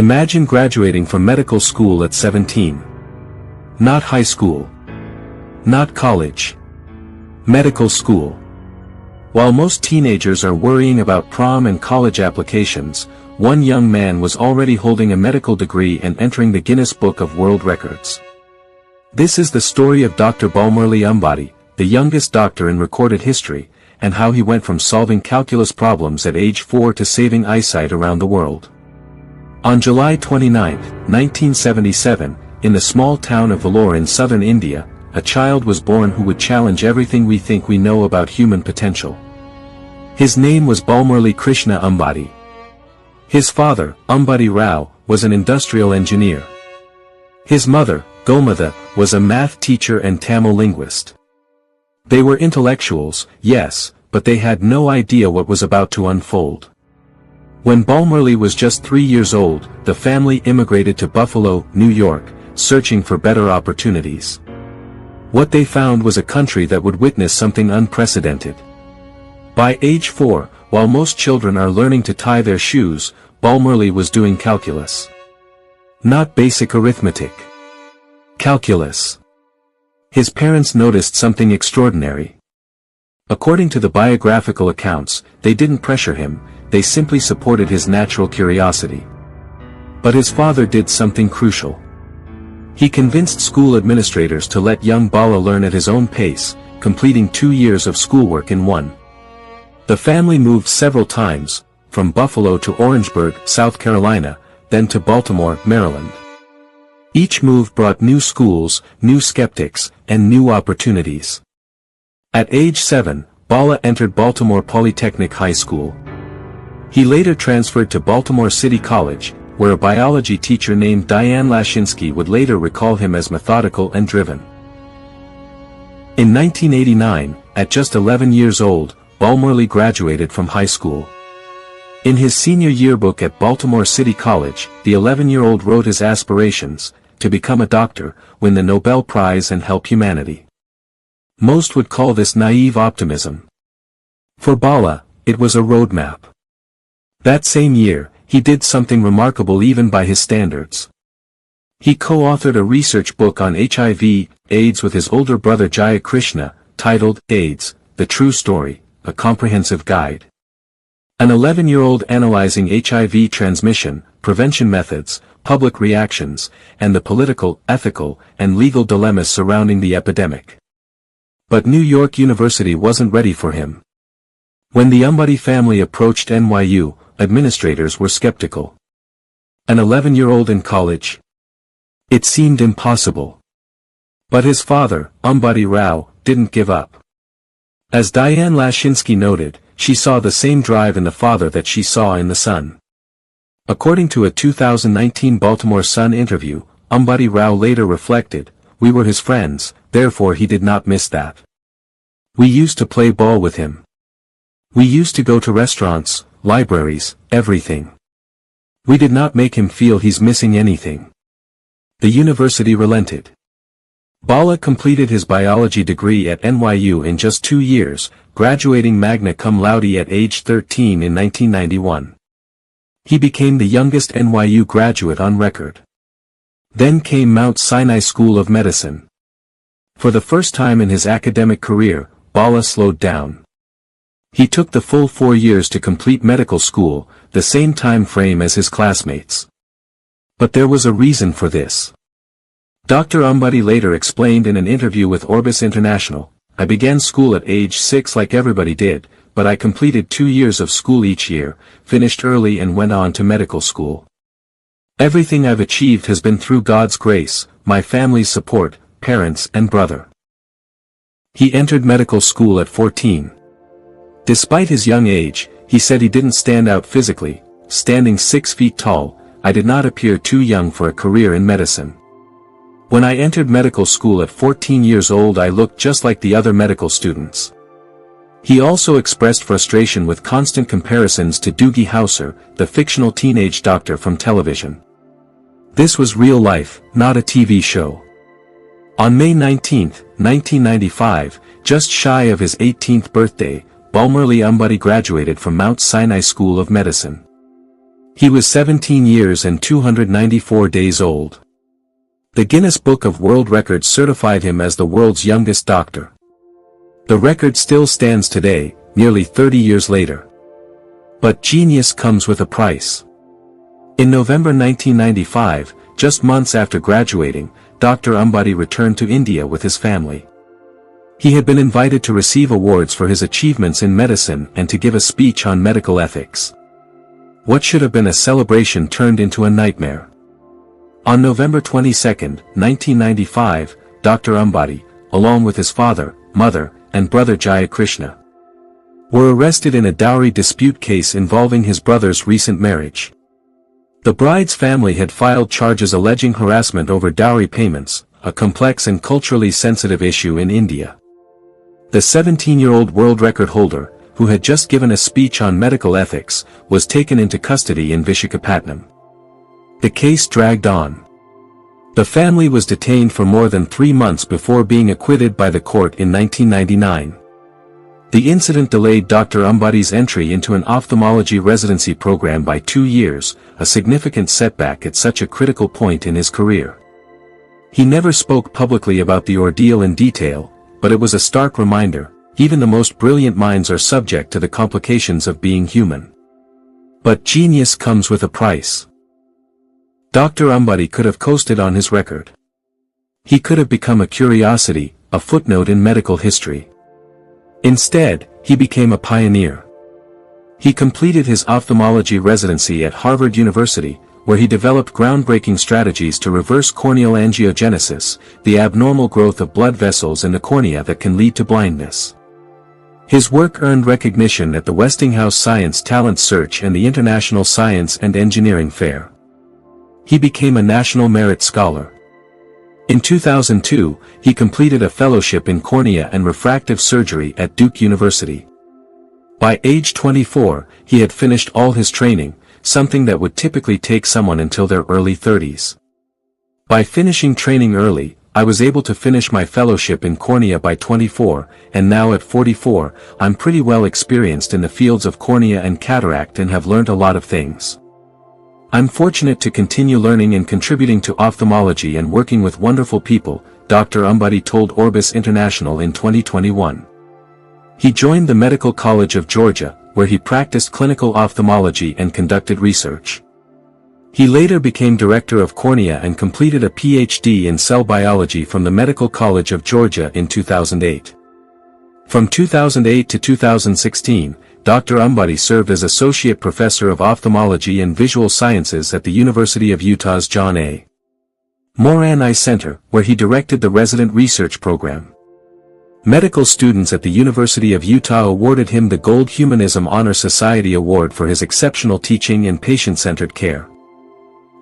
Imagine graduating from medical school at 17. Not high school. Not college. Medical school. While most teenagers are worrying about prom and college applications, one young man was already holding a medical degree and entering the Guinness Book of World Records. This is the story of Dr. Balamurali Ambati, the youngest doctor in recorded history, and how he went from solving calculus problems at age 4 to saving eyesight around the world. On July 29, 1977, in the small town of Vellore in southern India, a child was born who would challenge everything we think we know about human potential. His name was Balamurali Krishna Ambati. His father, Ambati Rao, was an industrial engineer. His mother, Gomata, was a math teacher and Tamil linguist. They were intellectuals, yes, but they had no idea what was about to unfold. When Balamurali was just 3 years old, the family immigrated to Buffalo, New York, searching for better opportunities. What they found was a country that would witness something unprecedented. By age 4, while most children are learning to tie their shoes, Balamurali was doing calculus. Not basic arithmetic. Calculus. His parents noticed something extraordinary. According to the biographical accounts, they didn't pressure him, they simply supported his natural curiosity. But his father did something crucial. He convinced school administrators to let young Bala learn at his own pace, completing 2 years of schoolwork in one. The family moved several times, from Buffalo to Orangeburg, South Carolina, then to Baltimore, Maryland. Each move brought new schools, new skeptics, and new opportunities. At age 7, Bala entered Baltimore Polytechnic High School. He later transferred to Baltimore City College, where a biology teacher named Diane Lashinsky would later recall him as methodical and driven. In 1989, at just 11 years old, Balamurali graduated from high school. In his senior yearbook at Baltimore City College, the 11-year-old wrote his aspirations, to become a doctor, win the Nobel Prize and help humanity. Most would call this naive optimism. For Bala, it was a roadmap. That same year, he did something remarkable even by his standards. He co-authored a research book on HIV/AIDS with his older brother Jaya Krishna, titled AIDS, The True Story, a Comprehensive Guide. An 11-year-old analyzing HIV transmission, prevention methods, public reactions, and the political, ethical, and legal dilemmas surrounding the epidemic. But New York University wasn't ready for him. When the Ambati family approached NYU, administrators were skeptical. An 11-year-old in college? It seemed impossible. But his father, Ambati Rao, didn't give up. As Diane Lashinsky noted, she saw the same drive in the father that she saw in the son. According to a 2019 Baltimore Sun interview, Ambati Rao later reflected, "We were his friends, therefore he did not miss that. We used to play ball with him. We used to go to restaurants, libraries, everything. We did not make him feel he's missing anything." The university relented. Bala completed his biology degree at NYU in just 2 years, graduating magna cum laude at age 13 in 1991. He became the youngest NYU graduate on record. Then came Mount Sinai School of Medicine. For the first time in his academic career, Bala slowed down. He took the full 4 years to complete medical school, the same time frame as his classmates. But there was a reason for this. Dr. Ambati later explained in an interview with Orbis International, "I began school at age 6 like everybody did, but I completed 2 years of school each year, finished early and went on to medical school. Everything I've achieved has been through God's grace, my family's support, parents and brother." He entered medical school at 14. Despite his young age, he said he didn't stand out physically, standing 6 feet tall, "I did not appear too young for a career in medicine. When I entered medical school at 14 years old I looked just like the other medical students." He also expressed frustration with constant comparisons to Doogie Howser, the fictional teenage doctor from television. This was real life, not a TV show. On May 19, 1995, just shy of his 18th birthday, Balamurali Ambati graduated from Mount Sinai School of Medicine. He was 17 years and 294 days old. The Guinness Book of World Records certified him as the world's youngest doctor. The record still stands today, nearly 30 years later. But genius comes with a price. In November 1995, just months after graduating, Dr. Ambati returned to India with his family. He had been invited to receive awards for his achievements in medicine and to give a speech on medical ethics. What should have been a celebration turned into a nightmare. On November 22, 1995, Dr. Ambati, along with his father, mother, and brother Jaya Krishna, were arrested in a dowry dispute case involving his brother's recent marriage. The bride's family had filed charges alleging harassment over dowry payments, a complex and culturally sensitive issue in India. The 17-year-old world record holder, who had just given a speech on medical ethics, was taken into custody in Visakhapatnam. The case dragged on. The family was detained for more than 3 months before being acquitted by the court in 1999. The incident delayed Dr. Ambati's entry into an ophthalmology residency program by 2 years, a significant setback at such a critical point in his career. He never spoke publicly about the ordeal in detail, but it was a stark reminder, even the most brilliant minds are subject to the complications of being human. But genius comes with a price. Dr. Ambati could have coasted on his record. He could have become a curiosity, a footnote in medical history. Instead, he became a pioneer. He completed his ophthalmology residency at Harvard University, where he developed groundbreaking strategies to reverse corneal angiogenesis, the abnormal growth of blood vessels in the cornea that can lead to blindness. His work earned recognition at the Westinghouse Science Talent Search and the International Science and Engineering Fair. He became a National Merit Scholar. In 2002, he completed a fellowship in cornea and refractive surgery at Duke University. By age 24, he had finished all his training, something that would typically take someone until their early 30s. By finishing training early, I was able to finish my fellowship in cornea by 24, and now at 44, I'm pretty well experienced in the fields of cornea and cataract and have learned a lot of things. I'm fortunate to continue learning and contributing to ophthalmology and working with wonderful people, Dr. Ambati told Orbis International in 2021. He joined the Medical College of Georgia, where he practiced clinical ophthalmology and conducted research. He later became director of cornea and completed a PhD in cell biology from the Medical College of Georgia in 2008. From 2008 to 2016, Dr. Ambati served as Associate Professor of Ophthalmology and Visual Sciences at the University of Utah's John A. Moran Eye Center, where he directed the resident research program. Medical students at the University of Utah awarded him the Gold Humanism Honor Society Award for his exceptional teaching and patient-centered care.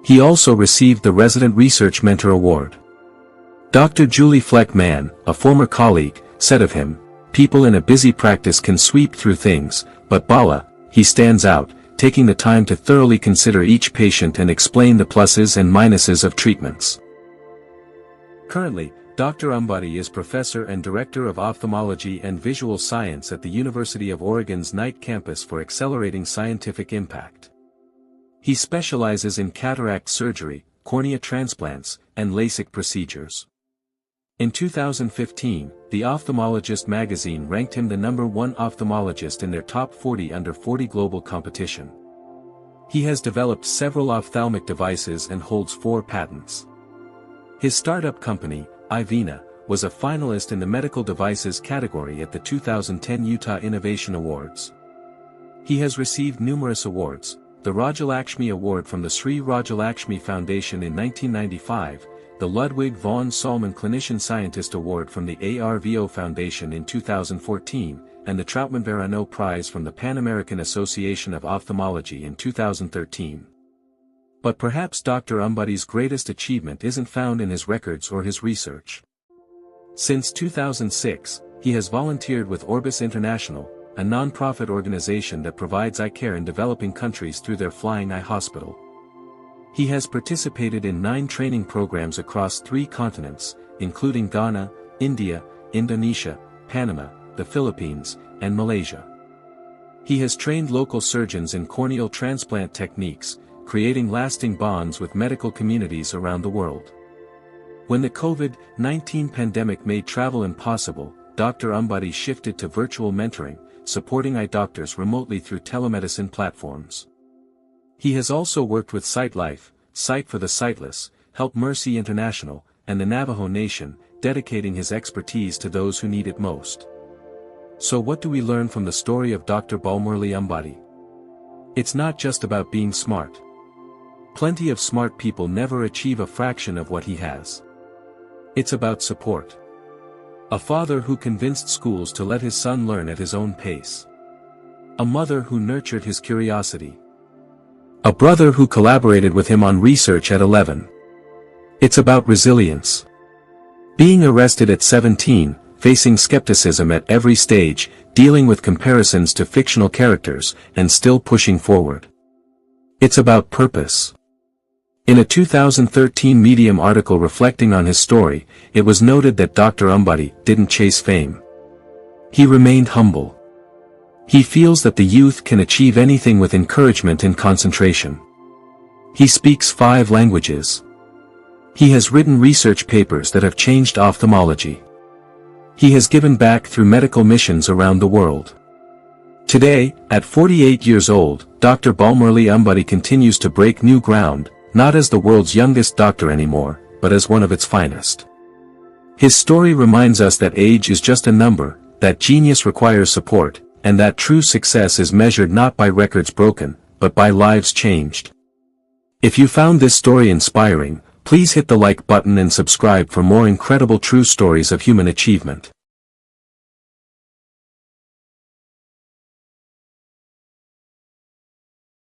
He also received the Resident Research Mentor Award. Dr. Julie Fleck-Mann, a former colleague, said of him, "People in a busy practice can sweep through things, but Bala, he stands out, taking the time to thoroughly consider each patient and explain the pluses and minuses of treatments." Currently, Dr. Ambati is Professor and Director of Ophthalmology and Visual Science at the University of Oregon's Knight campus for accelerating scientific impact. He specializes in cataract surgery, cornea transplants, and LASIK procedures. In 2015, The Ophthalmologist magazine ranked him the #1 ophthalmologist in their top 40 under 40 global competition. He has developed several ophthalmic devices and holds 4 patents. His startup company, Ivina, was a finalist in the medical devices category at the 2010 Utah Innovation Awards. He has received numerous awards, the Rajalakshmi Award from the Sri Rajalakshmi Foundation in 1995, the Ludwig von Salman Clinician Scientist Award from the ARVO Foundation in 2014, and the Trautmann-Verano Prize from the Pan American Association of Ophthalmology in 2013. But perhaps Dr. Ambati's greatest achievement isn't found in his records or his research. Since 2006, he has volunteered with Orbis International, a non-profit organization that provides eye care in developing countries through their Flying Eye Hospital. He has participated in 9 training programs across 3 continents, including Ghana, India, Indonesia, Panama, the Philippines, and Malaysia. He has trained local surgeons in corneal transplant techniques, creating lasting bonds with medical communities around the world. When the COVID-19 pandemic made travel impossible, Dr. Ambati shifted to virtual mentoring, supporting eye doctors remotely through telemedicine platforms. He has also worked with Sight Life, Sight for the Sightless, Help Mercy International, and the Navajo Nation, dedicating his expertise to those who need it most. So what do we learn from the story of Dr. Balamurali Ambati? It's not just about being smart. Plenty of smart people never achieve a fraction of what he has. It's about support. A father who convinced schools to let his son learn at his own pace. A mother who nurtured his curiosity. A brother who collaborated with him on research at 11. It's about resilience. Being arrested at 17, facing skepticism at every stage, dealing with comparisons to fictional characters, and still pushing forward. It's about purpose. In a 2013 Medium article reflecting on his story, it was noted that Dr. Ambati didn't chase fame. He remained humble. He feels that the youth can achieve anything with encouragement and concentration. He speaks 5 languages. He has written research papers that have changed ophthalmology. He has given back through medical missions around the world. Today, at 48 years old, Dr. Balamurali Ambati continues to break new ground, not as the world's youngest doctor anymore, but as one of its finest. His story reminds us that age is just a number, that genius requires support, and that true success is measured not by records broken, but by lives changed. If you found this story inspiring, please hit the like button and subscribe for more incredible true stories of human achievement.